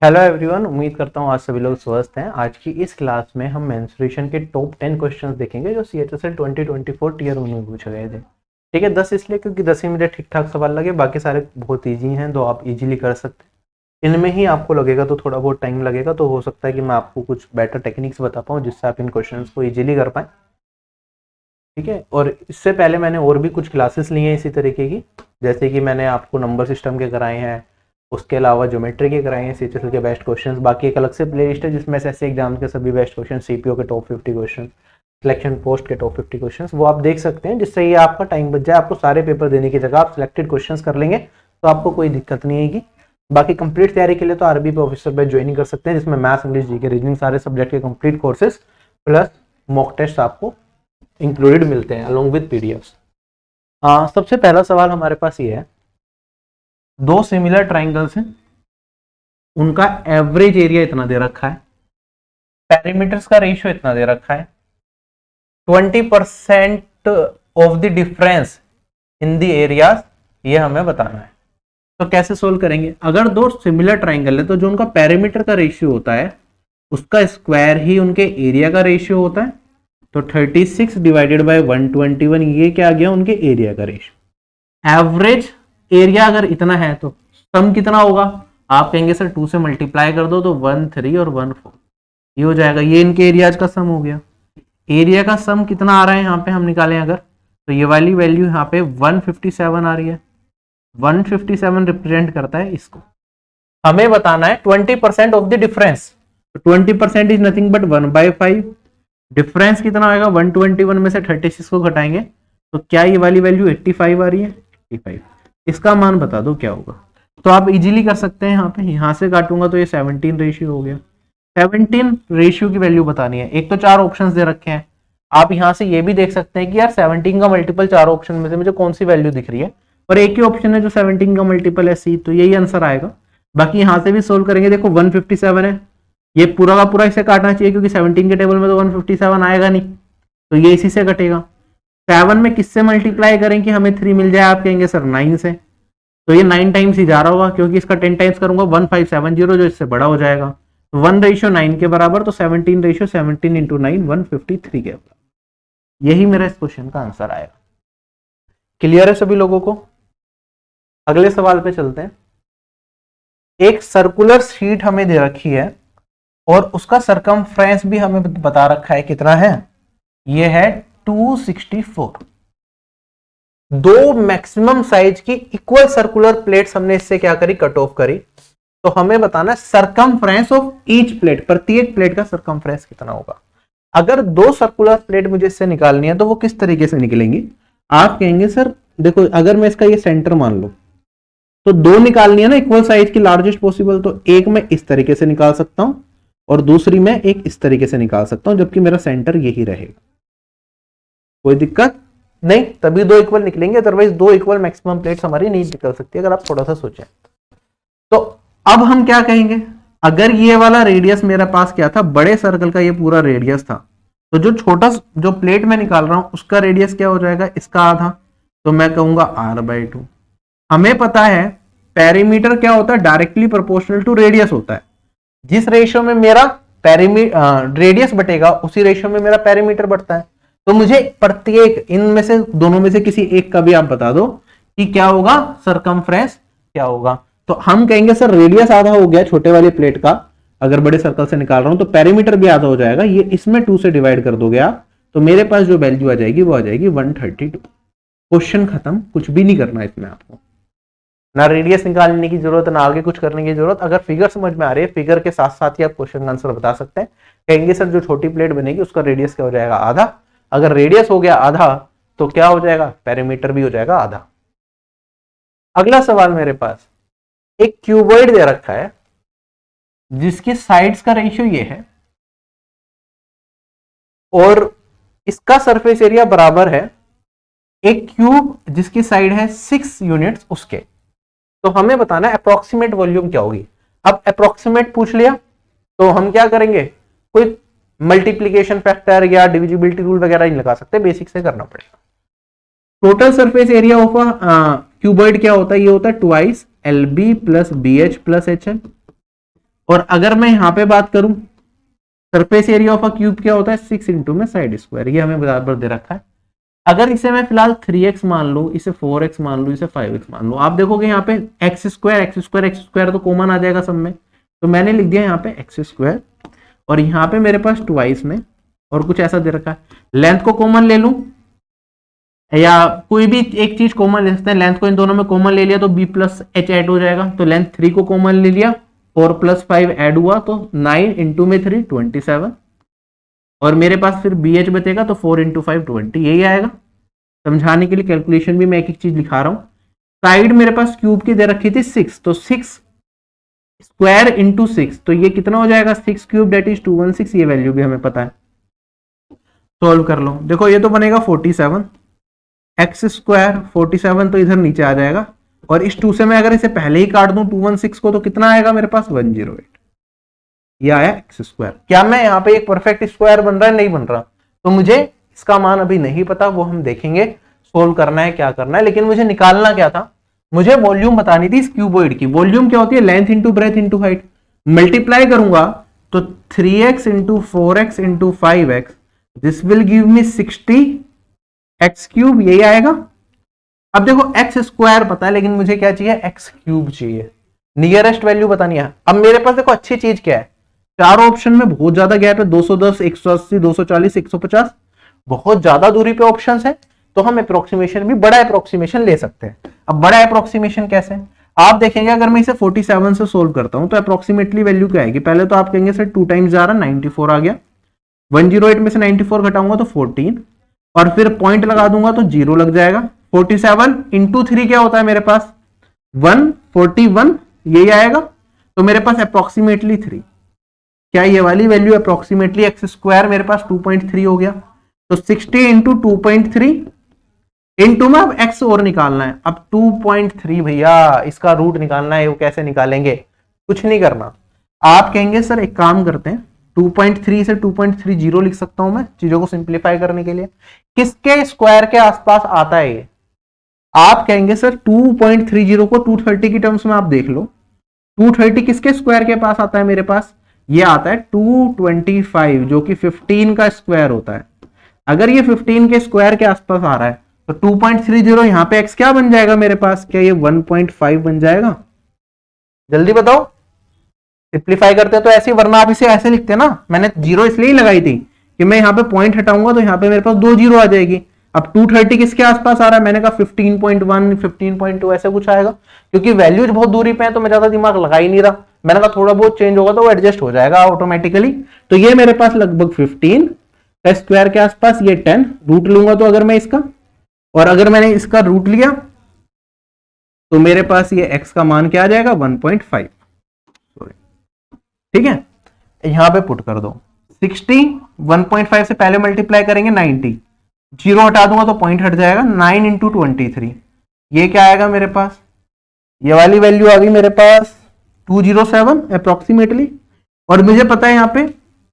Hello everyone, उम्मीद करता हूँ आज सभी लोग स्वस्थ हैं। आज की इस क्लास में हम मेंस्ट्रुएशन के टॉप 10 क्वेश्चंस देखेंगे जो CHSL 2024 टीयर 1 में पूछे गए थे। ठीक है, 10 इसलिए क्योंकि 10 ही मुझे ठीक ठाक सवाल लगे, बाकी सारे बहुत ईजी हैं तो आप इजीली कर सकते हैं। इनमें ही आपको लगेगा तो थोड़ा बहुत टाइम लगेगा, तो हो सकता है कि मैं आपको कुछ बेटर टेक्निक्स बता पाऊँ जिससे आप इन क्वेश्चन को ईजिली कर पाएँ। ठीक है, और इससे पहले मैंने और भी कुछ क्लासेस ली हैं इसी तरीके की, जैसे कि मैंने आपको नंबर सिस्टम के कराए हैं, उसके अलावा ज्योमेट्री के कराए हैं, CHSL के बेस्ट क्वेश्चंस। बाकी एक अलग से प्ले लिस्ट है जिसमें SSC एग्जाम के सभी बेस्ट क्वेश्चन, CPO के टॉप 50 क्वेश्चन, सिलेक्शन पोस्ट के टॉप 50 क्वेश्चंस, वो आप देख सकते हैं, जिससे ये आपका टाइम बच जाए। आपको सारे पेपर देने की जगह आप सिलेक्टेड क्वेश्चंस कर लेंगे तो आपको कोई दिक्कत नहीं आएगी। बाकी कंप्लीट तैयारी के लिए तो आरबी पे ऑफिसर बैच ज्वाइन कर सकते हैं, जिसमें मैथ्स, इंग्लिश, जीके, रीजनिंग सारे सब्जेक्ट के complete courses plus mock test आपको इंक्लूडेड मिलते हैं अलोंग विद पीडीएफ्स। सबसे पहला सवाल हमारे पास ये है, दो सिमिलर ट्राइंगल्स हैं, उनका एवरेज एरिया इतना दे रखा है, पेरीमीटर्स का रेशियो इतना दे रखा है, 20% of the difference in the areas ये हमें बताना है। तो कैसे सोल्व करेंगे? अगर दो सिमिलर ट्राइंगल है तो जो उनका पेरीमीटर का रेशियो होता है उसका स्क्वायर ही उनके एरिया का रेशियो होता है। तो 36 डिवाइडेड बाय 121, ये क्या आ गया? उनके एरिया का रेशियो। एवरेज एरिया अगर इतना है तो सम कितना होगा? आप कहेंगे सर 2 से मल्टीप्लाई कर दो तो 1 3 और 1 4, ये हो जाएगा। ये इनके एरियाज का सम हो गया। एरिया का सम कितना आ रहा है यहाँ पे हम निकालें अगर, तो ये वाली वैल्यू यहाँ पे 157 आ रही है। 157 रिप्रेजेंट करता है इसको। हमें बताना है 20% of the difference. 20% is nothing but 1/5। Difference कितना आएगा? 121 में से 36 को घटाएंगे तो क्या ये वाली वैल्यू 85 आ रही है? 85। इसका मान बता दो क्या होगा। तो आप इजीली कर सकते हैं, यहाँ पे यहाँ से काटूंगा तो ये 17 रेशियो हो गया। 17 रेशियो की वैल्यू बतानी है। एक तो 4 ऑप्शंस दे रखे हैं, आप यहाँ से ये भी देख सकते हैं कि यार 17 का मल्टीपल 4 ऑप्शन में से मुझे कौन सी वैल्यू दिख रही है, और एक ही ऑप्शन है जो 17 का मल्टीपल है C, तो यही आंसर आएगा। बाकी यहाँ से भी सोल्व करेंगे, देखो 157 है, ये पूरा का पूरा इसे काटना चाहिए क्योंकि 17 के टेबल में तो 157 आएगा नहीं, तो ये इसी से कटेगा। 7 में किससे मल्टीप्लाई करें कि हमें 3 मिल जाए? आप कहेंगे सर 9 से, तो ये 9 टाइम्स ही जा रहा होगा क्योंकि इसका 10 टाइम्स करूंगा 1570 जो इससे बड़ा हो जाएगा। 1:9 के बराबर, तो 17:17 इंटू 9 153 के बराबर। यही मेरा इस क्वेश्चन का आंसर आएगा। क्लियर है सभी लोगों को? अगले सवाल पे चलते हैं। एक सर्कुलर शीट हमें दे रखी है और उसका सरकमफ्रेंस भी हमें बता रखा है, कितना है? ये है 264। दो मैक्सिमम साइज की इक्वल सर्कुलर प्लेट्स हमने इससे क्या करी? कट ऑफ करी। तो हमें बताना है सरकमफ्रेंस ऑफ ईच प्लेट, प्रत्येक प्लेट का सरकमफ्रेंस कितना होगा। अगर दो सर्कुलर प्लेट मुझे इससे निकालनी है तो वो किस तरीके से निकलेंगी? आप कहेंगे सर देखो, अगर मैं इसका ये सेंटर मान लूं तो दो निकालनी है ना इक्वल साइज की, लार्जेस्ट पॉसिबल, तो एक मैं इस तरीके से निकाल सकता हूं और दूसरी मैं एक इस तरीके से निकाल सकता हूं, जबकि मेरा सेंटर यही रहेगा। कोई दिक्कत नहीं, तभी दो इक्वल निकलेंगे, अदरवाइज दो इक्वल मैक्सिमम प्लेट्स हमारी नहीं निकल सकती अगर आप थोड़ा सा सोचें। तो अब हम क्या कहेंगे? अगर ये वाला रेडियस मेरे पास क्या था? बड़े सर्कल का ये पूरा रेडियस था, तो जो छोटा जो प्लेट में निकाल रहा हूं उसका रेडियस क्या हो जाएगा? इसका आधा, तो मैं कहूंगा r/2। हमें पता है पेरीमीटर क्या होता है? डायरेक्टली प्रोपोर्शनल टू रेडियस होता है। जिस रेशियो में मेरा रेडियस बटेगा उसी रेशियो में मेरा पेरीमीटर बढ़ता है। तो मुझे प्रत्येक इनमें से दोनों में से किसी एक का भी आप बता दो कि क्या होगा, सरकमफ्रेंस क्या होगा। तो हम कहेंगे सर रेडियस आधा हो गया छोटे वाले प्लेट का, अगर बड़े सर्कल से निकाल रहा हूं तो पेरीमीटर भी आधा हो जाएगा। ये इसमें 2 से डिवाइड कर दोगे आप, तो मेरे पास जो वैल्यू आ जाएगी वो आ जाएगी 132। क्वेश्चन खत्म, कुछ भी नहीं करना इसमें आपको, ना रेडियस निकालने की जरूरत, ना आगे कुछ करने की जरूरत। अगर फिगर समझ में आ रही है, फिगर के साथ साथ ही आप क्वेश्चन का आंसर बता सकते हैं। कहेंगे सर जो छोटी प्लेट बनेगी उसका रेडियस क्या हो जाएगा? आधा। अगर रेडियस हो गया आधा तो क्या हो जाएगा? पेरीमीटर भी हो जाएगा आधा। अगला सवाल मेरे पास, एक क्यूबॉइड दे रखा है जिसकी साइड्स का रेशियो ये है और इसका सरफेस एरिया बराबर है एक क्यूब जिसकी साइड है 6 यूनिट्स उसके। तो हमें बताना है अप्रोक्सीमेट वॉल्यूम क्या होगी। अब अप्रोक्सीमेट पूछ लिया तो हम क्या करेंगे? कोई मल्टीप्लीकेशन फैक्टर या डिविजिबिलिटी रूल वगैरह नहीं लगा सकते, बेसिक से करना पड़ेगा। Total surface area of cuboid क्या होता है? ये होता है twice LB plus BH plus HL। और अगर मैं यहां पे बात करूं, surface area of a cube क्या होता है, 6 इंटू में साइड स्क्वायर, ये हमें बराबर दे रखा है। अगर इसे मैं फिलहाल 3x मान लूं, इसे 4x मान लूं, इसे 5x मान लूं, आप देखोगे यहाँ पे एक्स स्क्वायर तो कॉमन आ जाएगा सब में, तो मैंने लिख दिया यहाँ पे एक्स स्क्वायर, और यहाँ पे मेरे पास ट्वाइस में और कुछ ऐसा दे रखा है। लेंथ को कॉमन ले लूं या कोई भी एक चीज कॉमन ले सकते हैं, लेंथ को इन दोनों में कॉमन ले लिया तो b प्लस एच ऐड हो जाएगा, तो लेंथ 3 को कॉमन ले लिया, 4 प्लस 5 ऐड हुआ तो 9 इंटू में 3 27, और मेरे पास फिर बी एच बचेगा तो 4 इंटू 5 20, यही आएगा। समझाने के लिए कैलकुलेशन भी मैं एक एक चीज लिखा रहा हूं। साइड मेरे पास क्यूब की दे रखी थी 6, तो 6 स्क्वायर इंटू 6, तो ये कितना हो जाएगा 6 क्यूब डेट इज 216, ये वैल्यू भी हमें पता है। सॉल्व कर लो, देखो ये तो बनेगा 47, एक्स स्क्वायर 47 तो इधर नीचे आ जाएगा, और इस 2 से मैं अगर इसे पहले ही काट दूं 216 को, तो कितना आएगा मेरे पास 108, ये आया एक्स स्क्वायर। क्या मैं यहाँ पे एक परफेक्ट स्क्वायर बन रहा है, नहीं बन रहा, तो मुझे इसका मान अभी नहीं पता, वो हम देखेंगे, सोल्व करना है क्या करना है, लेकिन मुझे निकालना क्या था, मुझे वॉल्यूम बतानी थी इस क्यूबॉइड की। वॉल्यूम क्या होती है, length into breadth into height, multiply करूंगा तो 3x into 4x into 5x, this will give me 60x cube, यही आएगा। अब देखो एक्स स्क्वायर पता है, लेकिन मुझे क्या चाहिए, एक्स क्यूब चाहिए, नियरेस्ट वैल्यू बतानी है। अब मेरे पास देखो अच्छी चीज क्या है, चारों ऑप्शन में बहुत ज्यादा गैप है, 210, 180, 240, 150, बहुत ज्यादा दूरी पे ऑप्शंस है, तो हम अप्रोक्सीमेशन भी बड़ा अप्रोक्सीमेशन ले सकते हैं। अब बड़ा अप्रोक्सीमेशन कैसे, आप देखेंगे अगर मैं इसे 47 से सोल्व करता हूं तो अप्रोक्सीमेटली वैल्यू क्या आएगी, पहले तो आप कहेंगे सर 2 टाइम्स जा रहा, 94 आ गया, 108 में से 94 घटाऊंगा तो 14, और फिर पॉइंट लगा दूंगा तो 0 लग जाएगा। 47 इंटू 3 क्या होता है मेरे पास 141, यही आएगा, तो मेरे पास अप्रोक्सीमेटली 3, क्या ये वाली वैल्यू अप्रोक्सीमेटली एक्स स्क्वायर मेरे पास 2.3 हो गया, तो 60 इंटू 2.3 इंटू में अब एक्स और निकालना है, अब 2.3 भैया इसका रूट निकालना है, वो कैसे निकालेंगे, कुछ नहीं करना, आप कहेंगे सर एक काम करते हैं 2.3 से 2.30 लिख सकता हूं मैं, चीजों को सिंप्लीफाई करने के लिए। किसके स्क्वायर के आसपास आता है ये, आप कहेंगे सर 2.30 को 230 की टर्म्स में आप देख लो, 230 किसके स्क्वायर के पास आता है मेरे पास, ये आता है 225, जो कि 15 का स्क्वायर होता है। अगर ये 15 के स्क्वायर के आसपास आ रहा है तो 2.30 यहां पे x क्या बन जाएगा मेरे पास, क्या ये 1.5 बन जाएगा, जल्दी बताओ। सिंप्लीफाई करते तो ऐसे, वरना आप इसे ऐसे लिखते ना, मैंने 0 इसलिए ही लगाई थी कि मैं यहाँ पे पॉइंट हटाऊंगा तो यहाँ पे मेरे पास 2 0 आ जाएगी। अब 230 किसके आसपास आ रहा है, मैंने कहा 15.1 15.2 ऐसे कुछ आएगा, क्योंकि वैल्यूज बहुत दूरी पे है तो मैं ज्यादा दिमाग लगा ही नहीं रहा, मैंने कहा थोड़ा बहुत चेंज होगा तो वो एडजस्ट हो जाएगा ऑटोमेटिकली। तो ये मेरे पास लगभग 15 का स्क्वायर के आसपास, ये 10 रूट लूंगा तो अगर मैं इसका, और अगर मैंने इसका रूट लिया तो मेरे पास ये x का मान क्या आ जाएगा 1.5, ठीक है, यहां पे पुट कर दो 60, 1.5 से पहले मल्टीप्लाई करेंगे 90, 0 हटा दूंगा तो पॉइंट हट जाएगा, 9 इंटू 23, ये क्या आएगा मेरे पास, ये वाली वैल्यू आ गई मेरे पास 207 अप्रोक्सीमेटली, और मुझे पता है यहाँ पे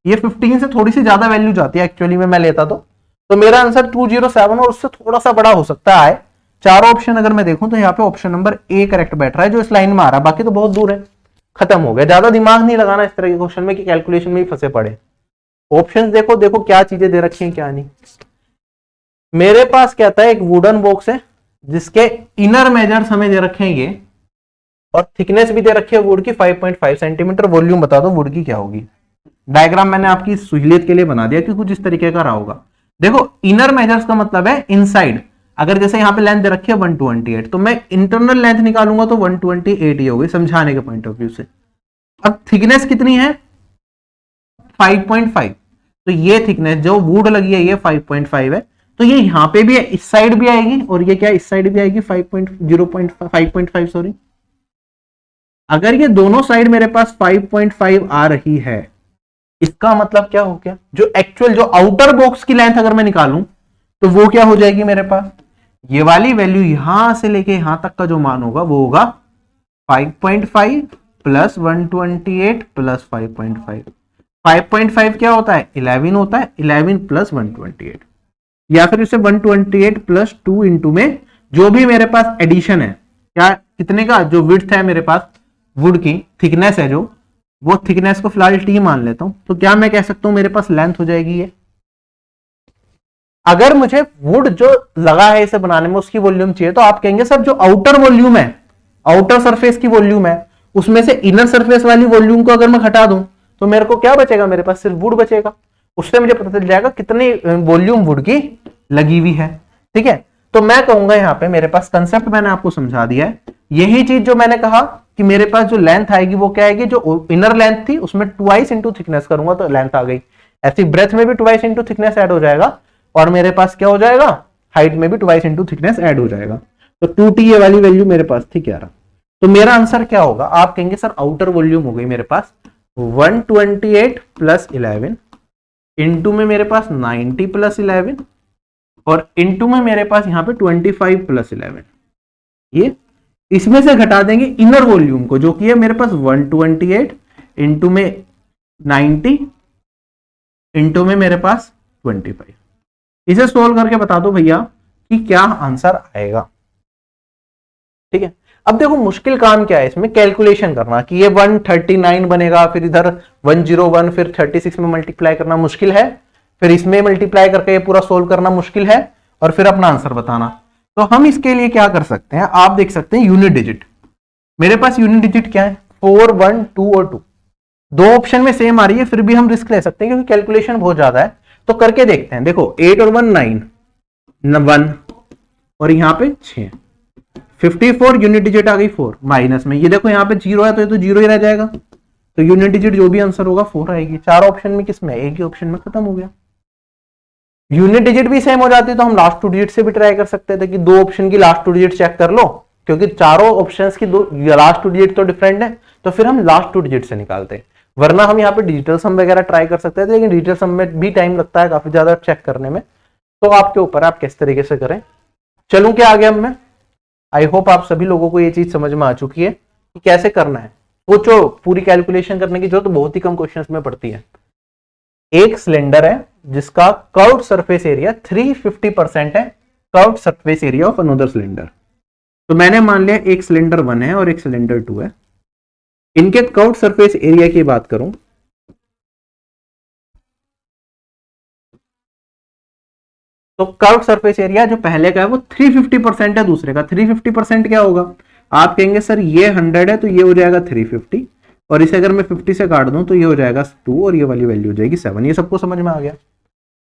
ये 15 से थोड़ी सी ज्यादा वैल्यू जाती है एक्चुअली में मैं लेता तो मेरा आंसर 207 और उससे थोड़ा सा बड़ा हो सकता है। चारों ऑप्शन अगर मैं देखूं तो यहाँ पे ऑप्शन नंबर ए करेक्ट बैठ रहा है जो इस लाइन में आ रहा है, बाकी तो बहुत दूर है, खत्म हो गया। ज्यादा दिमाग नहीं लगाना इस तरह के क्वेश्चन में कि कैलकुलेशन में ही फंसे पड़े। ऑप्शन देखो देखो क्या चीजें दे रखी हैं क्या नहीं। मेरे पास क्या था, एक वुडन बॉक्स है जिसके इनर मेजर्स हमें दे रखे हैं ये, और थिकनेस भी दे रखी है वुड की 5.5 सेंटीमीटर। वॉल्यूम बता दो वुड की क्या होगी। डायग्राम मैंने आपकी सहूलियत के लिए बना दिया कि कुछ इस तरीके का रहा होगा। देखो इनर मेजर्स का मतलब है इनसाइड, अगर जैसे यहाँ पे लेंथ दे रखी है 128 तो मैं इंटरनल लेंथ निकालूंगा तो 128 ही होगी समझाने के पॉइंट ऑफ व्यू से। अब थिकनेस कितनी है 5.5, तो ये थिकनेस जो वुड लगी है ये 5.5 है, तो ये यहाँ पे भी है, इस साइड भी आएगी और ये क्या इस साइड भी आएगी 5.5 सॉरी। अगर ये दोनों साइड मेरे पास 5.5 आ रही है, इसका मतलब क्या हो गया, जो एक्चुअल जो आउटर बॉक्स की लेंथ अगर मैं निकालूं तो वो क्या हो जाएगी मेरे पास, ये वाली वैल्यू यहां से लेके यहां तक का जो मान होगा वो होगा 5.5 प्लस 128 प्लस 5.5। 5.5 क्या होता है 11 होता है, 11 प्लस 128, या फिर इसे 128 प्लस 2 इंटू में जो भी मेरे पास एडिशन है, क्या कितने का जो विड्थ है मेरे पास वुड की थिकनेस है जो वो थिकनेस को फिलहाल टी मान लेता हूं, तो क्या मैं कह सकता हूं मेरे पास लेंथ हो जाएगी ये। अगर मुझे वुड जो लगा है इसे बनाने में उसकी वॉल्यूम चाहिए, तो आप कहेंगे सर जो आउटर वॉल्यूम है, आउटर सरफेस की वॉल्यूम है, उसमें से इनर सरफेस वाली वॉल्यूम को अगर मैं हटा दूं तो मेरे को क्या बचेगा, मेरे पास सिर्फ वुड बचेगा। उससे मुझे पता चल जाएगा कितनी वॉल्यूम वुड की लगी हुई है। ठीक है, तो मैं कहूंगा यहां पे मेरे पास कंसेप्ट मैंने आपको समझा दिया है। यही चीज जो मैंने कहा कि मेरे पास जो लेंथ आएगी वो क्या आएगी, जो इनर लेंथ थी उसमें ट्वाइस इंटू थिकनेस करूंगा तो लेंथ आ गई। ऐसी ब्रेथ में भी ट्वाइस इंटू थिकनेस ऐड हो जाएगा, और मेरे पास क्या हो जाएगा, हाइट में भी ट्वाइस इंटू थिकनेस ऐड हो जाएगा। तो 2t ये वाली वैल्यू मेरे पास थी 11। तो मेरा आंसर क्या होगा, आप कहेंगे सर आउटर वॉल्यूम हो गई मेरे पास 128 प्लस 11, इंटू में मेरे पास 90 प्लस 11, और इंटू में मेरे पास यहां पे 25 प्लस 11। ये इसमें से घटा देंगे इनर वॉल्यूम को, जो कि है मेरे पास 128 इंटू में 90 इंटू में मेरे पास 25। इसे सोल्व करके बता दो भैया कि क्या आंसर आएगा। ठीक है, अब देखो मुश्किल काम क्या है इसमें, कैलकुलेशन करना कि ये 139 बनेगा, फिर इधर 101, फिर 36 में मल्टीप्लाई करना मुश्किल है, फिर इसमें मल्टीप्लाई करके ये पूरा सोल्व करना मुश्किल है, और फिर अपना आंसर बताना। तो हम इसके लिए क्या कर सकते हैं, आप देख सकते हैं यूनिट डिजिट। मेरे पास यूनिट डिजिट क्या है, 4, 1, 2 और 2। दो ऑप्शन में सेम आ रही है, फिर भी हम रिस्क ले सकते हैं क्योंकि कैलकुलेशन बहुत ज्यादा है। तो करके देखते हैं, देखो 8 और 1 9, 1 और यहां पे 6, 54 यूनिट डिजिट आ गई 4 माइनस में, ये देखो यहां पे 0 है तो ये तो 0 ही रह जाएगा। तो यूनिट डिजिट जो भी आंसर होगा 4 आएगी। चार ऑप्शन में किसमें, एक ही ऑप्शन में खत्म हो गया। यूनिट डिजिट भी सेम हो जाती तो हम लास्ट 2 डिजिट से भी ट्राई कर सकते थे कि दो ऑप्शन की लास्ट 2 डिजिट चेक कर लो, क्योंकि चारों ऑप्शंस की दो लास्ट 2 डिजिट तो डिफरेंट है, तो फिर हम लास्ट 2 डिजिट से निकालते। वरना हम यहाँ पे डिजिटल सम वगैरह ट्राई कर सकते थे, लेकिन डिजिटल सम में भी टाइम लगता है काफी ज्यादा चेक करने में। तो आपके ऊपर आप किस तरीके से करें। चलूं क्या आगे अब मैं, आई होप आप सभी लोगों को ये चीज समझ में आ चुकी है कि कैसे करना है। सोचो, पूरी कैलकुलेशन करने की जरूरत बहुत ही कम क्वेश्चंस में पड़ती है। एक सिलेंडर है जिसका कर्व्ड सरफेस एरिया 350% है curved surface area of another cylinder. तो मैंने मान लिया एक सिलेंडर 1 है और एक सिलेंडर 2 है। इनके कर्व्ड सरफेस एरिया की बात करूं तो कर्व्ड सरफेस एरिया जो पहले का है वो 350% है, दूसरे का 350% क्या होगा, आप कहेंगे सर ये 100 है तो ये हो जाएगा 350, और इसे अगर मैं 50 से काट दूं तो ये हो जाएगा 2 और ये वाली वैल्यू हो जाएगी 7। ये सबको समझ में आ गया।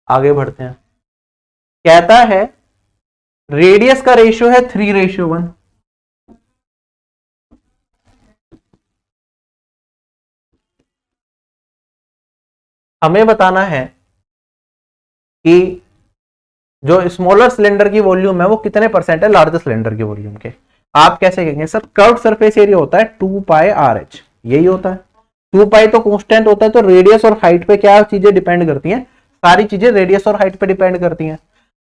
आगे बढ़ते हैं। कहता है रेडियस का रेशियो है 3:1। हमें बताना है कि जो स्मॉलर सिलेंडर की वॉल्यूम है वो कितने परसेंट है लार्जर सिलेंडर की वॉल्यूम के। आप कैसे कहेंगे सर, कर्व्ड सरफेस एरिया होता है 2πRh, यही होता है। 2π तो कांस्टेंट होता है, तो रेडियस और हाइट पे क्या चीजें डिपेंड करती हैं, सारी चीजें रेडियस और हाइट पे डिपेंड करती हैं।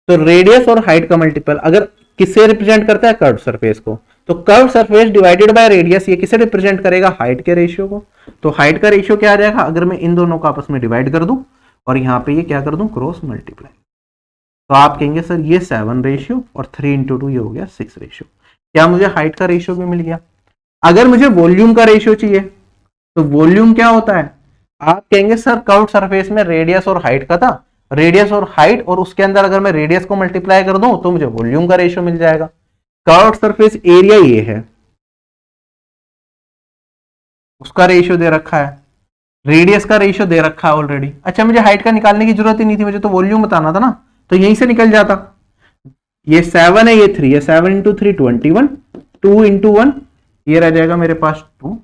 तो रेडियस और हाइट का मल्टीपल अगर किससे रिप्रेजेंट करता है, कर्व्ड सरफेस को, तो curved surface divided by radius ये किसे रिप्रेजेंट करेगा, हाइट के रेशियो को। तो हाइट का रेशियो क्या आ जाएगा, अगर मैं इन दोनों को आपस में डिवाइड कर दूं और यहां पे ये क्या कर दूं, क्रॉस मल्टीप्लाई, तो आप कहेंगे सर ये 7 रेशियो और 3 इंटू 2 ये हो गया 6 रेशियो। क्या मुझे हाइट का रेशियो भी मिल गया। अगर मुझे वॉल्यूम का रेशियो चाहिए तो वॉल्यूम क्या होता है, आप कहेंगे सर कर्व्ड सरफेस में रेडियस और हाइट का था, रेडियस और हाइट, और उसके अंदर अगर मैं रेडियस को मल्टीप्लाई कर दूं तो मुझे वॉल्यूम का रेशियो मिल जाएगा। कर्व्ड सरफेस एरिया ये है, उसका रेशियो दे रखा है, रेडियस का रेशियो दे रखा है ऑलरेडी। अच्छा, मुझे हाइट का निकालने की जरूरत ही नहीं थी, मुझे तो वॉल्यूम बताना था ना, तो यहीं से निकल जाता। ये 7 है, ये 3 है, 7 इंटू 3 21, 2 इंटू 1 ये रह जाएगा मेरे पास 2।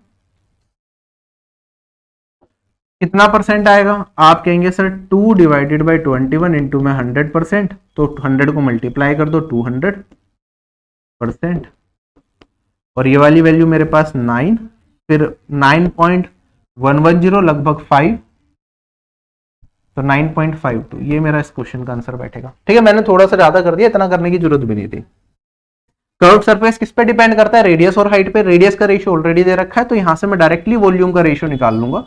कितना परसेंट आएगा, आप कहेंगे सर 2 डिवाइडेड बाई 21 इंटू में 100%, तो 100 को मल्टीप्लाई कर दो 200%, और ये वाली वैल्यू मेरे पास 9, फिर 9.110 लगभग 5, तो 9.52 ये मेरा इस क्वेश्चन का आंसर बैठेगा। ठीक है, मैंने थोड़ा सा ज्यादा कर दिया, इतना करने की जरूरत भी नहीं थी। कर्व्ड सरफेस किस पे डिपेंड करता है, रेडियस और हाइट पे। रेडियस का रेशियो ऑलरेडी दे रखा है, तो यहां से मैं डायरेक्टली वॉल्यूम का रेशियो निकाल लूंगा,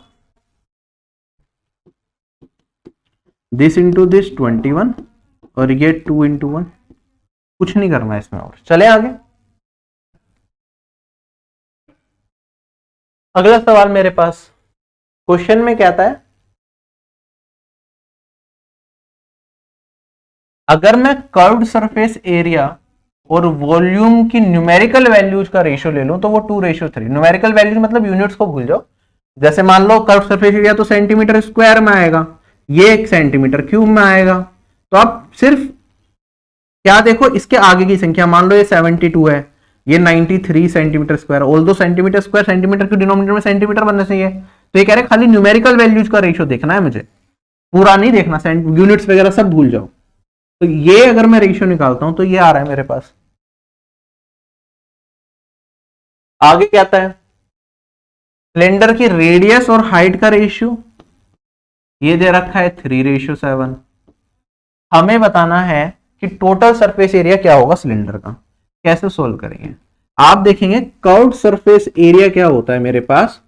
दिस इंटू दिस 21 और ये 2 इंटू 1, कुछ नहीं करना है इसमें। और चले आगे। अगला सवाल मेरे पास क्वेश्चन में क्या आता है, अगर मैं कर्व्ड सरफेस एरिया और वॉल्यूम की न्यूमेरिकल वैल्यूज का रेशियो ले लूं तो वो 2:3। न्यूमेरिकल वैल्यूज मतलब यूनिट्स को भूल जाओ। जैसे मान लो कर्व सरफेस एरिया तो सेंटीमीटर स्क्वायर में आएगा, ये एक सेंटीमीटर क्यूब में आएगा। तो आप सिर्फ क्या देखो, इसके आगे की संख्या, मान लो ये 72 है, ये 93 सेंटीमीटर स्क्वायर, ऑल दो सेंटीमीटर स्क्वायर सेंटीमीटर के डिनोमिनेटर में सेंटीमीटर बनने चाहिए। तो ये कह रहे खाली न्यूमेरिकल वैल्यूज का रेशियो देखना है मुझे, पूरा नहीं देखना, यूनिट्स वगैरह सब भूल जाओ। तो ये अगर मैं रेशियो निकालता हूं तो ये आ रहा है मेरे पास। आगे क्या आता है, सिलेंडर की रेडियस और हाइट का रेशियो, ये दे रखा है 3:7। हमें बताना है कि टोटल सरफेस एरिया क्या होगा सिलेंडर का। कैसे सोल्व करेंगे, आप देखेंगे कर्व्ड सरफेस एरिया क्या होता है मेरे पास,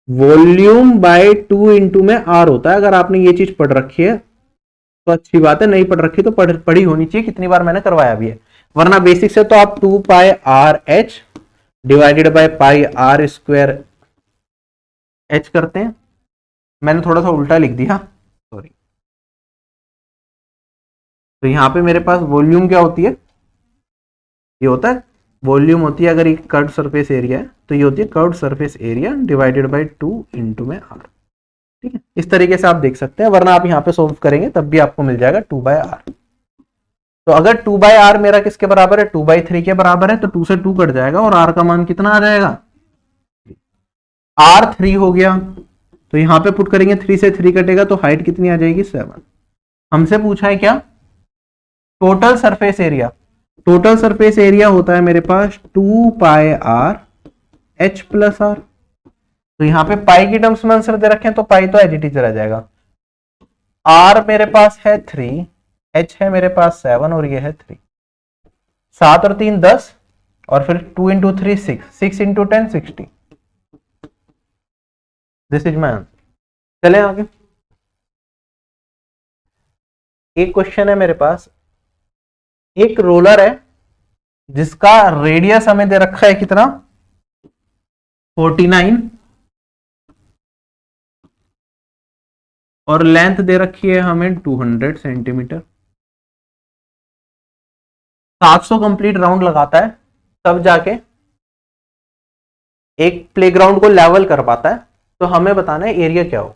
वॉल्यूम बाय 2 इंटू में आर होता है। अगर आपने ये चीज पढ़ रखी है तो अच्छी बात है, नहीं पढ़ रखी तो पढ़ी होनी चाहिए, कितनी बार मैंने करवाया भी है। वरना बेसिक से तो आप 2πr/h divided by πr² h करते हैं। मैंने थोड़ा सा उल्टा लिख दिया, सॉरी। तो यहां पे मेरे पास वॉल्यूम क्या होती है, ये होता है वॉल्यूम होती है, अगर ये कर्व्ड सरफेस एरिया है तो ये होती है curved surface area divided by 2 into में आर। ठीक है, इस तरीके से आप देख सकते हैं, वरना आप यहाँ पे सोल्व करेंगे तब भी आपको मिल जाएगा 2/r। तो अगर 2/r मेरा किसके बराबर है, 2/3 के बराबर है, तो 2 से 2 कट जाएगा और r का मान कितना आ जाएगा, r 3 हो गया। तो यहां पे पुट करेंगे, 3 से 3 कटेगा तो हाइट कितनी आ जाएगी, 7। हमसे पूछा है क्या, total surface area. Total surface area होता है मेरे पास 2πr/h+r। तो यहां पे पाई की टर्म्स में आंसर दे रखे हैं तो पाई तो एज इट इज रह जाएगा। r मेरे पास है 3, h है मेरे पास 7 और ये है 3। 7 और 3 10 और फिर 2 into 3 6, 6 into 10 60। This is my answer. चले आगे, एक क्वेश्चन है मेरे पास, एक रोलर है जिसका रेडियस हमें दे रखा है कितना, 49, और लेंथ दे रखी है हमें 200 सेंटीमीटर। 700 कंप्लीट राउंड लगाता है तब जाके एक प्लेग्राउंड को लेवल कर पाता है। तो हमें बताना है एरिया क्या हो।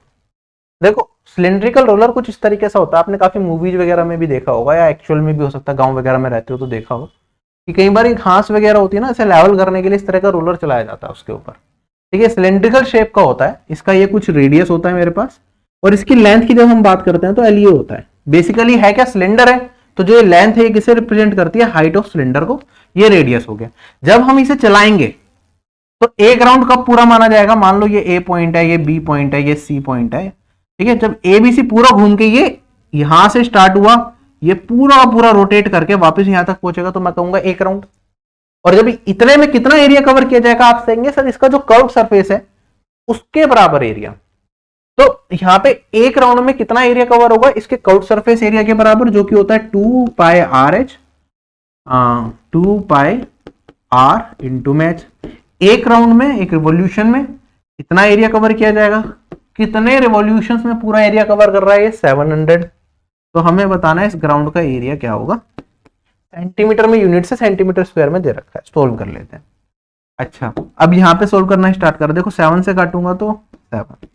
देखो सिलिंड्रिकल रोलर कुछ इस तरीके से होता है, आपने काफी मूवीज वगैरह में भी देखा होगा या एक्चुअल में भी हो सकता है, गांव वगैरह में रहते हो तो देखा हो कि कई बार घास वगैरह होती है ना, इसे लेवल करने के लिए इस तरह का रोलर चलाया जाता है उसके ऊपर। ठीक है, सिलिंड्रिकल शेप का होता है, इसका ये कुछ रेडियस होता है मेरे पास, और इसकी लेंथ की जब हम बात करते हैं तो एल होता है। बेसिकली है क्या, सिलेंडर है तो जो ये लेंथ है ये किसे रिप्रेजेंट करती है, हाइट ऑफ सिलेंडर को, ये रेडियस हो गया। जब हम इसे चलाएंगे तो एक राउंड कब पूरा माना जाएगा, मान लो ये ए पॉइंट है, ये बी पॉइंट है, ये सी पॉइंट है। ठीक है, जब ए बी सी पूरा घूम के ये यहां से स्टार्ट हुआ, ये पूरा पूरा रोटेट करके वापस यहां तक पहुंचेगा तो मैं कहूंगा एक राउंड। और जब इतने में कितना एरिया कवर किया जाएगा, आप कहेंगे सर इसका जो कर्व सरफेस है उसके बराबर एरिया। तो यहां पे एक राउंड में कितना एरिया कवर होगा, इसके कर्व सरफेस एरिया के बराबर, जो कि होता है 2πr/h 2πr इंटू मैच। एक राउंड में, एक रिवॉल्यूशन में कितना एरिया कवर किया जाएगा, कितने रिवॉल्यूशंस में पूरा एरिया कवर कर रहा है, ये 700। तो हमें बताना है इस ग्राउंड का एरिया क्या होगा। सेंटीमीटर में यूनिट से सेंटीमीटर स्क्वायर में दे रखा है, सोल्व कर लेते हैं। अच्छा, अब यहां पे सोल्व करना स्टार्ट कर, देखो 7 से काटूंगा तो 7।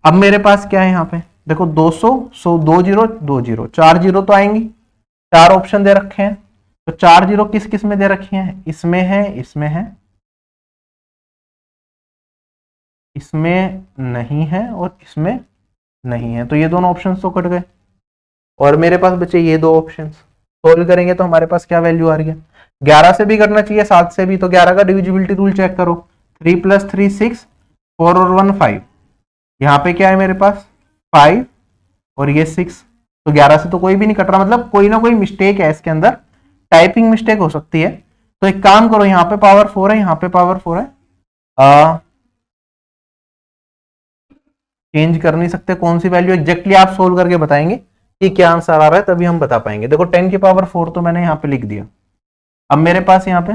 अब मेरे पास क्या है यहाँ पे, देखो 200 100 2 0 2 0 4 0 तो आएंगी, 4 ऑप्शन दे रखे हैं। तो 4 0 किस किस में दे रखे हैं, इसमें है, इसमें है, इसमें नहीं है और इसमें नहीं है। तो ये दोनों ऑप्शंस तो कट गए और मेरे पास बचे ये दो ऑप्शंस। सोल्व करेंगे तो हमारे पास क्या वैल्यू आ रही है, 11 से भी करना चाहिए, 7 से भी। तो 11 का डिविजिबिलिटी रूल चेक करो, 3 + 3 6, 4 और 1 5। यहाँ पे क्या है मेरे पास 5 और ये 6। तो 11 से तो कोई भी नहीं कट रहा, मतलब कोई ना कोई मिस्टेक है इसके अंदर, टाइपिंग मिस्टेक हो सकती है। तो एक काम करो, यहाँ पे पावर 4 है, यहाँ पे पावर 4 है, चेंज कर नहीं सकते। कौन सी वैल्यू एग्जैक्टली आप सोल्व करके बताएंगे कि क्या आंसर आ रहा है, तभी हम बता पाएंगे। देखो 10 की पावर 4 तो मैंने यहाँ पे लिख दिया। अब मेरे पास यहाँ पे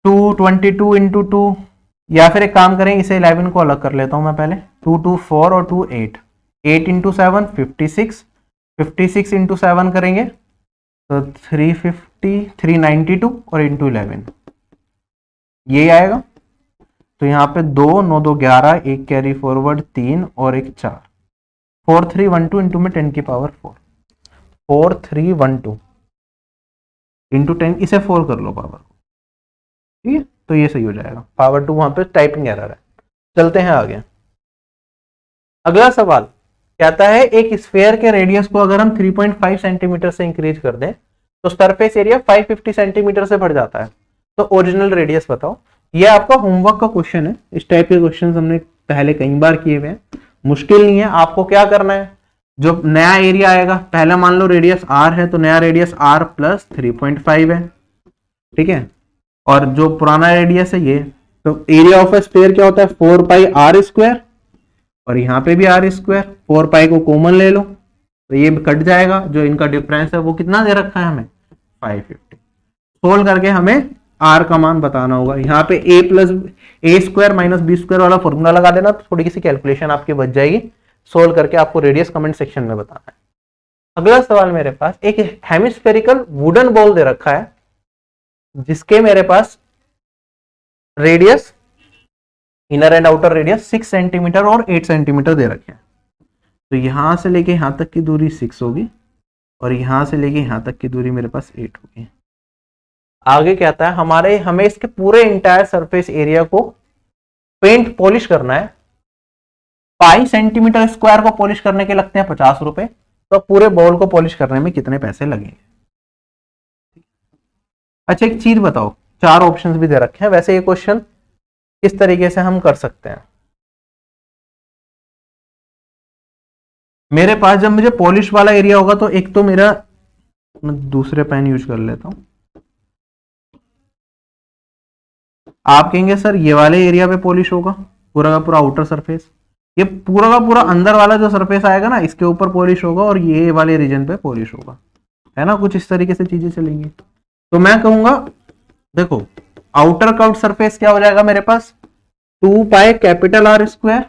222 इंटू 2 या फिर एक काम करें, इसे 11 को अलग कर लेता हूं मैं पहले। 2 2 4 और 2 8, 8 इंटू 7 56, 56 इंटू 7 करेंगे तो 350, 392 और इंटू 11 ये आएगा। तो यहाँ पे 2 9 2 11, एक कैरी फॉरवर्ड 3 और एक 4, 4312 इंटू में 10 की पावर 4, 4312 इंटू 10, इसे 4 कर लो पावर, ठीक है, तो ये सही हो जाएगा। पावर 2 वहां पे टाइपिंग एरर है। चलते हैं आगे। अगला सवाल कहता है एक स्फेयर के रेडियस को अगर हम 3.5 सेंटीमीटर से इंक्रीज कर दें तो सरफेस एरिया 550 सेंटीमीटर से बढ़ जाता है, तो ओरिजिनल रेडियस बताओ। ये आपका होमवर्क का क्वेश्चन है। इस टाइप के क्वेश्चन हमने पहले कई बार किए हुए हैं, मुश्किल नहीं है। आपको क्या करना है, जो नया एरिया आएगा, पहले मान लो रेडियस r है तो नया रेडियस r प्लस 3.5 है, ठीक है, और जो पुराना रेडियस है ये, तो एरिया ऑफ ए स्फीयर क्या होता है 4 पाई r स्क्वायर, और यहाँ पे भी r स्क्वायर, 4 पाई को कॉमन ले लो तो ये कट जाएगा। जो इनका डिफरेंस है वो कितना दे रखा है हमें 550। सोल्व करके हमें r का मान बताना होगा। यहाँ पे a plus A square minus B square वाला फॉर्मूला लगा देना, तो थोड़ी सी कैलकुलेशन आपकी बच जाएगी। सोल्व करके आपको रेडियस कमेंट सेक्शन में बताना है। अगला सवाल मेरे पास एक हेमिस्फेरिकल वुडन बॉल दे रखा है जिसके मेरे पास radius, inner and outer radius 6 centimetre और 8 सेंटीमीटर दे रखे हैं। तो यहां से लेके यहां तक की दूरी 6 होगी और यहां से लेके यहां तक की दूरी मेरे पास 8 होगी। आगे कहता है हमें इसके पूरे इंटायर सरफेस एरिया को पेंट पॉलिश करना है। 5 सेंटीमीटर स्क्वायर को पॉलिश करने के लगते हैं 50 रुपए, तो पूरे बॉल को पॉलिश करने में कितने पैसे लगेंगे। अच्छा एक चीज बताओ, 4 ऑप्शंस भी दे रखे हैं। वैसे ये क्वेश्चन किस तरीके से हम कर सकते हैं, मेरे पास जब मुझे पॉलिश वाला एरिया होगा तो एक तो मेरा, मैं दूसरे पेन यूज कर लेता हूं। आप कहेंगे सर ये वाले एरिया पे पॉलिश होगा, पूरा का पूरा आउटर सरफेस, ये पूरा का पूरा अंदर वाला जो सरफेस आएगा ना इसके ऊपर पॉलिश होगा और ये वाले रीजन पे पॉलिश होगा, है ना, कुछ इस तरीके से चीजें चलेंगी। तो मैं कहूंगा देखो आउटर कर्व सरफेस क्या हो जाएगा मेरे पास 2 pi capital R square,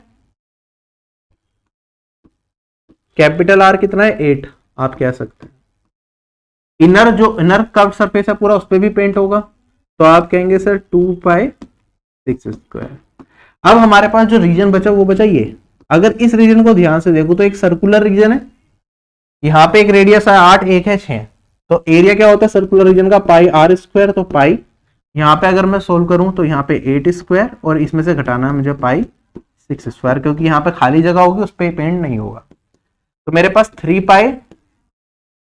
capital R कितना है 8 आप कह सकते हैं। इनर जो इनर कर्व सरफेस है पूरा उस पर भी पेंट होगा, तो आप कहेंगे सर 2 पाई 6 स्क्वायर। अब हमारे पास जो रीजन बचा वो बचा ये। अगर इस रीजन को ध्यान से देखो तो एक सर्कुलर रीजन है, यहाँ पे एक रेडियस है 8, एक है 6, तो एरिया क्या होता है सर्कुलर रीजन का पाई आर स्क्वायर। तो पाई यहाँ पे अगर मैं सोल्व करूं तो यहाँ पे 8 स्क्वायर और इसमें से घटाना है मुझे पाई 6 स्क्वायर, क्योंकि यहाँ पे खाली जगह होगी उस पर पेंट नहीं होगा। तो मेरे पास 3 पाई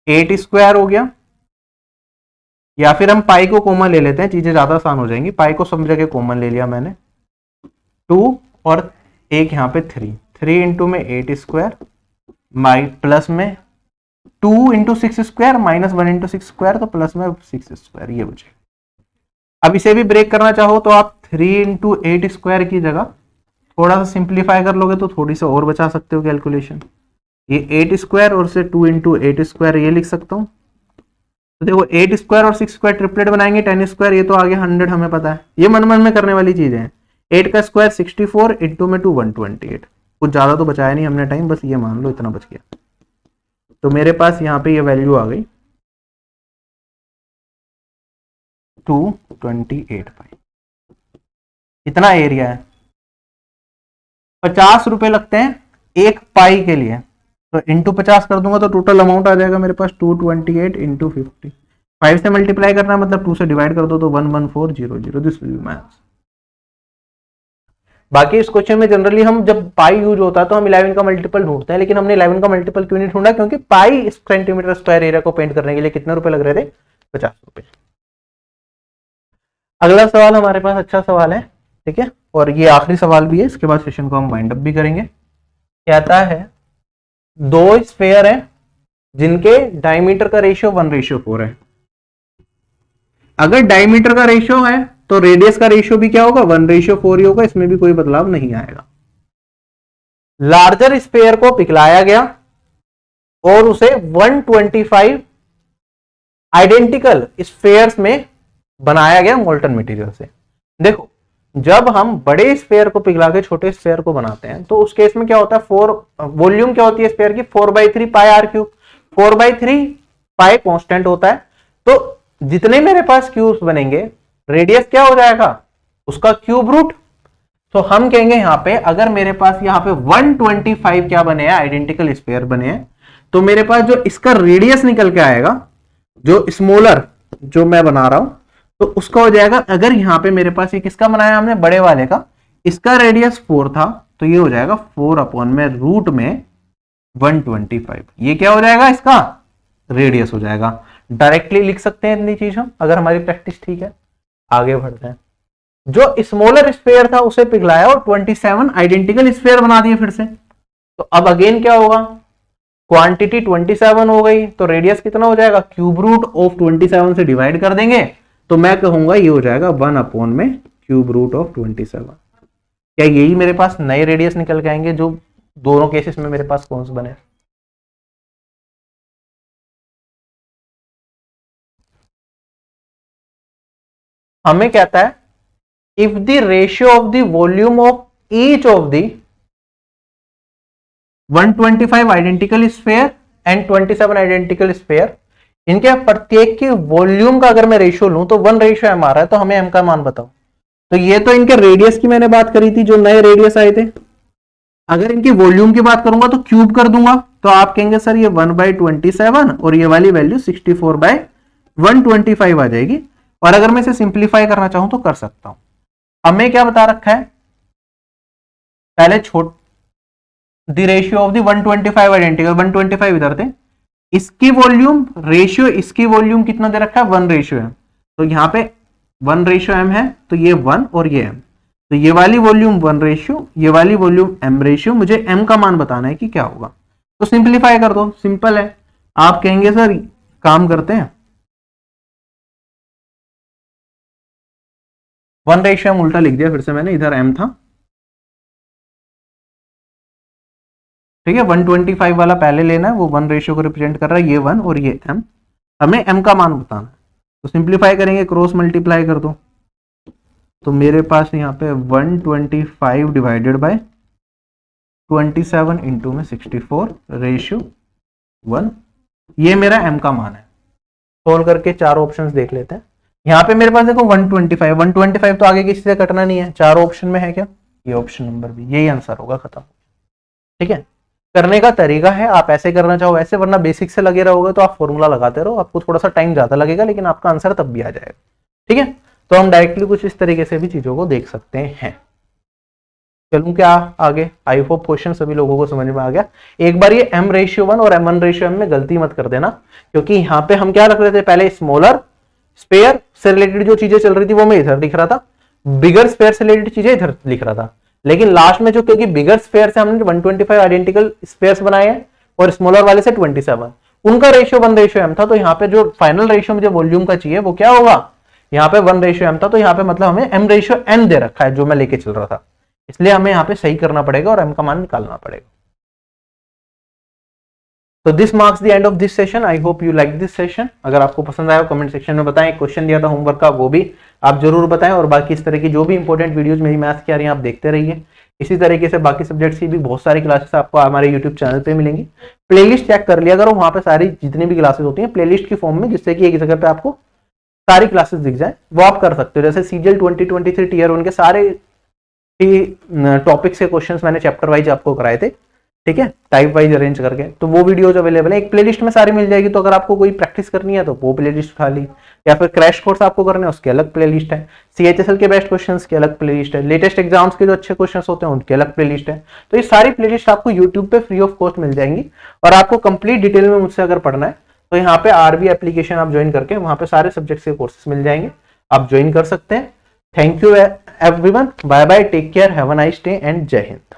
8 स्क्वायर हो गया, या फिर हम पाई को कॉमन ले लेते हैं, चीजें ज्यादा आसान हो जाएंगी। पाई को सब जगह कॉमन ले लिया मैंने, 2 और एक यहाँ पे 3 इंटू में 8 स्क्वायर माई प्लस में 2 into 6 square minus 1 into 6 square, तो प्लस में 6 स्क्वायर ये बचे। अब इसे भी ब्रेक करना चाहो तो आप 3 इंटू 8 स्क्वायर की जगह थोड़ा सा सिंप्लीफाई कर लोगे तो थोड़ी सी और बचा सकते हो कैलकुलेशन। ये 8 स्क्वायर और से 2 इंटू 8 स्क्वायर ये लिख सकता हूँ। तो देखो 8 स्क्वायर और 6 स्क्वायर ट्रिपलेट बनाएंगे, 10 स्क्वायर ये तो आगे 100 हमें पता है, ये मन मन में करने वाली चीजें हैं। 8 का स्क्वायर 64 इंटू में 2 128, कुछ ज्यादा तो बचाया नहीं हमने टाइम, बस ये मान लो इतना बच गया। तो मेरे पास यहाँ पे ये वैल्यू आ गई 228 पाई। इतना एरिया है, 50 रुपए लगते हैं एक पाई के लिए, तो इंटू 50 कर दूंगा तो टोटल अमाउंट आ जाएगा मेरे पास 228 इंटू 50। 5 से मल्टीप्लाई करना है मतलब 2 से डिवाइड कर दो तो 11400, this will be my answer. बाकी इस क्वेश्चन में जनरली हम जब पाई यूज होता है तो हम 11 का मल्टीपल ढूंढते हैं, लेकिन हमने 11 का मल्टीपल क्यों नहीं ढूंढा, क्योंकि पाई सेंटीमीटर स्क्वायर एरिया को पेंट करने के लिए कितने रुपए लग रहे थे 50 रुपए। अगला सवाल हमारे पास अच्छा सवाल है, ठीक है, और ये आखिरी सवाल भी है, इसके बाद सेशन को हम वाइंड अप भी करेंगे। कहता है 2 स्फेयर है जिनके डायमीटर का रेशियो 1:4 है। अगर डायमीटर का रेशियो है तो रेडियस का रेशियो भी क्या होगा 1:4 ही होगा, इसमें भी कोई बदलाव नहीं आएगा। लार्जर स्फेयर को पिघलाया गया और उसे 125 आइडेंटिकल स्फेयर्स में बनाया गया मोल्टन मटेरियल से। देखो जब हम बड़े स्फीयर को पिघला के छोटे स्फीयर को बनाते हैं तो उस केस में क्या होता है, वॉल्यूम क्या होती है स्फीयर की, 4/3 पाई आर क्यूब। 4/3 पाई कांस्टेंट होता है, तो जितने मेरे पास क्यूब्स बनेंगे रेडियस क्या हो जाएगा, उसका क्यूब रूट। तो हम कहेंगे यहां पे अगर मेरे पास यहां पे 125 क्या बने हैं, आइडेंटिकल स्फीयर बने हैं, तो मेरे पास जो इसका रेडियस निकल के आएगा, जो स्मॉलर जो मैं बना रहा हूं, तो उसका हो जाएगा, अगर यहां पे मेरे पास ये किसका बनाया हमने, बड़े वाले का, इसका रेडियस 4 था, तो ये हो जाएगा 4/√125। ये क्या हो जाएगा, इसका रेडियस हो जाएगा। डायरेक्टली लिख सकते हैं इतनी चीज हम, अगर हमारी प्रैक्टिस ठीक है। आगे बढ़ते हैं। जो स्मॉलर स्फीयर था उसे पिघलाया और 27 आइडेंटिकल स्फीयर बना दिए फिर से। तो अब अगेन क्या होगा, क्वांटिटी 27 हो गई, तो रेडियस कितना हो जाएगा, क्यूब रूट ऑफ 27 से डिवाइड कर देंगे, तो मैं कहूंगा ये हो जाएगा 1/में क्यूब रूट ऑफ 27। क्या यही मेरे पास नए रेडियस निकल के आएंगे जो दोनों केसेस में मेरे पास कौन से बने। हमें कहता है if the ratio of the volume of each of the 125 identical sphere and 27 identical sphere, इनके प्रत्येक की वॉल्यूम का अगर मैं रेशियो लूं तो 1:m आ रहा है, तो हमें m का मान बताओ। तो ये तो इनके रेडियस की मैंने बात करी थी, जो नए रेडियस आए थे। अगर इनकी वॉल्यूम की बात करूंगा तो क्यूब कर दूंगा, तो आप कहेंगे सर ये 1/27 और ये वाली वैल्यू 64/125 आ जाएगी। और अगर मैं इसे सिंप्लीफाई करना चाहूं तो कर सकता हूं। हमें क्या बता रखा है, पहले the ratio of the 125 identical, 125 इधर थे, इसकी वॉल्यूम रेशियो, इसकी वॉल्यूम कितना दे रखा है, 1:m। तो यहां पे 1:m है, तो ये 1 और ये m, तो ये वाली वॉल्यूम 1:, ये वाली वॉल्यूम m/, मुझे m का मान बताना है कि क्या होगा। तो सिंप्लीफाई कर दो, सिंपल है। आप कहेंगे सर काम करते हैं, 1:m उल्टा लिख दिया फिर से मैंने, इधर m था, ठीक है। 125 वाला पहले लेना है, वो 1 को रिप्रेजेंट कर रहा है, ये 1 और ये m, हमें m का मान बताना है। तो सिंप्लीफाई करेंगे, क्रॉस मल्टीप्लाई कर दो, तो मेरे पास यहाँ पे 125 डिवाइडेड बाय 27 इंटू में 64/1, ये मेरा m का मान है। सोल्व करके चार ऑप्शंस देख लेते हैं। यहाँ पे मेरे पास देखो 125 तो आगे किसी से कटना नहीं है, चार ऑप्शन में है क्या, ये ऑप्शन नंबर भी, यही आंसर होगा, खत्म। ठीक है, करने का तरीका है, आप ऐसे करना चाहो ऐसे, वरना बेसिक से लगे रहोगे तो आप फॉर्मूला लगाते रहो, आपको थोड़ा सा टाइम ज्यादा लगेगा लेकिन आपका आंसर तब भी आ जाएगा। ठीक है, तो हम डायरेक्टली कुछ इस तरीके से भी चीजों को देख सकते हैं। चलूं क्या आगे, आई होप क्वेश्चन सभी लोगों को समझ में आ गया। एक बार ये m/1 और m1/m में गलती मत कर देना, क्योंकि यहाँ पे हम क्या रख रहे थे, पहले स्मॉलर स्फीयर से रिलेटेड जो चीजें चल रही थी वो मैं इधर लिख रहा था, बिगर स्फीयर से रिलेटेड चीजें इधर लिख रहा था, लेकिन लास्ट में जो, क्योंकि बिगर स्फीयर से हमने 125 आइडेंटिकल स्फीयर्स बनाए हैं और स्मॉलर वाले से 27, उनका रेशियो 1:m था, तो यहाँ पे जो फाइनल रेशियो मुझे वॉल्यूम का चाहिए वो क्या होगा, यहाँ पे 1:m था, तो यहाँ पे मतलब हमें m/n दे रखा है जो मैं लेके चल रहा था, इसलिए हमें यहाँ पे सही करना पड़ेगा और m का मान निकालना पड़ेगा। तो this marks the end of this session. I hope you like this session. अगर आपको पसंद आया कमेंट सेक्शन में बताएं, क्वेश्चन दिया था होमवर्क का वो भी आप जरूर बताएं, और बाकी इस तरह की जो भी इंपॉर्टेंट वीडियोज मेरी मैथ्स की आ रही हैं आप देखते रहिए। इसी तरीके से बाकी सब्जेक्ट्स की भी बहुत सारी क्लासेस आपको हमारे यूट्यूब चैनल पे मिलेंगी। प्लेलिस्ट चेक कर लिया करो, वहां पे सारी जितनी भी क्लासेस होती हैं प्लेलिस्ट की फॉर्म में, जिससे कि एक जगह पे आपको सारी क्लासेस दिख जाए, वो आप कर सकते हो। जैसे CGL 2023 टीयर 1 के सारे टॉपिक से क्वेश्चंस मैंने चैप्टर वाइज आपको कराए थे, ठीक है, टाइप वाइज अरेंज करके, तो वो वीडियोज अवेलेबल है, एक प्लेलिस्ट में सारी मिल जाएगी। तो अगर आपको कोई प्रैक्टिस करनी है तो वो प्लेलिस्ट उठा ली, या फिर क्रैश कोर्स आपको करने हैं उसके अलग प्लेलिस्ट है, CHSL के बेस्ट क्वेश्चंस की अलग प्लेलिस्ट है, लेटेस्ट एग्जाम्स के जो अच्छे क्वेश्चंस होते हैं उनके अलग प्लेलिस्ट है। तो ये सारी प्लेलिस्ट आपको यूट्यूब पे फ्री ऑफ कॉस्ट मिल जाएंगी, और आपको कंप्लीट डिटेल में मुझसे अगर पढ़ना है तो यहाँ पे RB एप्लीकेशन आप ज्वाइन करके वहां पे सारे सब्जेक्ट्स के कोर्सेस मिल जाएंगे, आप ज्वाइन कर सकते हैं। Thank you everyone, bye bye, take care, have a nice day and जय हिंद।